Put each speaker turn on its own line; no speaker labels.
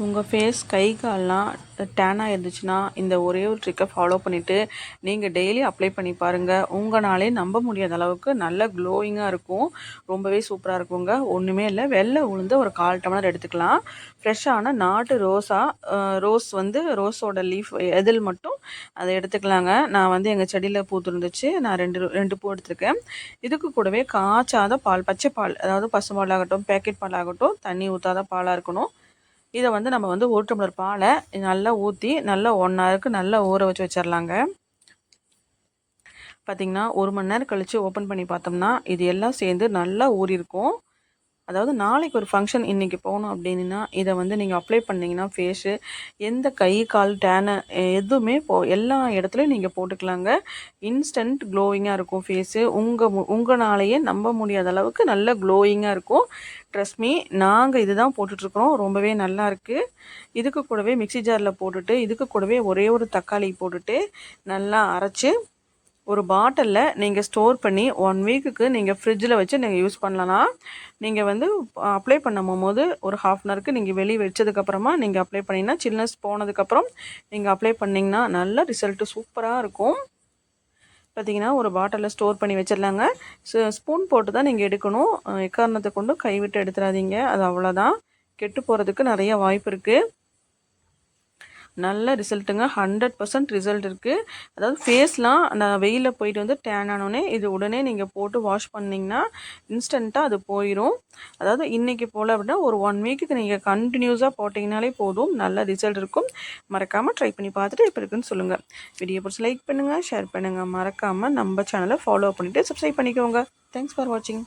உங்கள் ஃபேஸ் கை கால்லாம் டேனாக இருந்துச்சுன்னா இந்த ஒரே ஒரு ட்ரிக்கை ஃபாலோ பண்ணிவிட்டு நீங்கள் டெய்லி அப்ளை பண்ணி பாருங்கள். உங்களாலே நம்ப முடியாத அளவுக்கு நல்ல க்ளோயிங்காக இருக்கும். ரொம்பவே சூப்பராக இருக்குங்க. ஒன்றுமே இல்லை, வெள்ளை உளுந்து ஒரு 1/4 டம்ளர் எடுத்துக்கலாம். ஃப்ரெஷ்ஷான நாட்டு ரோஸோட லீஃப் எதில் மட்டும் அதை எடுத்துக்கலாங்க. நான் எங்கள் செடியில் பூத்துருந்துச்சு, நான் ரெண்டு பூ எடுத்துருக்கேன். இதுக்கு கூடவே காய்ச்சாத பால், பச்சை பால், அதாவது பசும்பால் ஆகட்டும், பேக்கெட் பால் ஆகட்டும், தண்ணி ஊற்றாத பாலாக இருக்கணும். இதை நம்ம 1 டம்ளர் பாலை நல்லா ஊற்றி நல்லா 1 ஹவருக்கு நல்லா ஊற வச்சு வச்சிடலாங்க. பார்த்திங்கன்னா 1 மணி நேரம் கழித்து ஓப்பன் பண்ணி பார்த்தோம்னா இது எல்லாம் சேர்ந்து நல்லா ஊறியிருக்கும். அதாவது நாளைக்கு ஒரு ஃபங்க்ஷன் இன்றைக்கி போகணும் அப்படின்னா இதை நீங்கள் அப்ளை பண்ணிங்கன்னா ஃபேஸு எந்த கை கால் டேனு எதுவுமே எல்லா இடத்துலையும் நீங்கள் போட்டுக்கலாங்க. இன்ஸ்டன்ட் க்ளோயிங்காக இருக்கும் ஃபேஸு. உங்களாலேயே நம்ப முடியாத அளவுக்கு நல்ல க்ளோயிங்காக இருக்கும். ட்ரஸ்ட் மீ, நாங்கள் இது தான் போட்டுட்ருக்குறோம். ரொம்பவே நல்லாயிருக்கு. இதுக்கு கூடவே மிக்ஸி ஜாரில் போட்டுட்டு இதுக்கு கூடவே ஒரே ஒரு தக்காளி போட்டுட்டு நல்லா அரைச்சி ஒரு பாட்டிலில் நீங்கள் ஸ்டோர் பண்ணி 1 வீக்குக்கு நீங்கள் ஃப்ரிட்ஜில் வச்சு நீங்கள் யூஸ் பண்ணலாம். நீங்கள் அப்ளை பண்ணும்போது ஒரு 1/2 அன் ஹவருக்கு நீங்கள் வெளியே வச்சதுக்கப்புறமா நீங்கள் அப்ளை பண்ணிங்கன்னா சில்னஸ் போனதுக்கப்புறம் நீங்கள் அப்ளை பண்ணிங்கன்னா நல்ல ரிசல்ட்டு சூப்பராக இருக்கும். பார்த்திங்கன்னா ஒரு பாட்டிலில் ஸ்டோர் பண்ணி வச்சிடலாங்க. ஸ்பூன் போட்டு தான் நீங்கள் எடுக்கணும். எக்காரணத்தை கொண்டும் கைவிட்டு எடுத்துடாதீங்க. அது அவ்வளோதான், கெட்டு போகிறதுக்கு நிறைய வாய்ப்பு இருக்குது. நல்ல ரிசல்ட்டுங்க, 100% ரிசல்ட் இருக்குது. அதாவது ஃபேஸ்லாம் நான் வெயிலில் போயிட்டு டேன் ஆனோடனே இது உடனே நீங்கள் போட்டு வாஷ் பண்ணிங்கன்னா இன்ஸ்டண்ட்டாக அது போயிடும். அதாவது இன்றைக்கி போல் அப்படின்னா ஒரு 1 வீக்குக்கு நீங்கள் கண்டினியூஸாக போட்டிங்கனாலே போதும், நல்ல ரிசல்ட் இருக்கும். மறக்காமல் ட்ரை பண்ணி பார்த்துட்டு எப்படி இருக்குன்னு சொல்லுங்கள். வீடியோ பிடிச்சி லைக் பண்ணுங்கள், ஷேர் பண்ணுங்கள். மறக்காமல் நம்ம சேனலை ஃபாலோ பண்ணிவிட்டு சப்ஸ்கிரைப் பண்ணிக்கோங்க. தேங்க்ஸ் ஃபார் வாட்சிங்.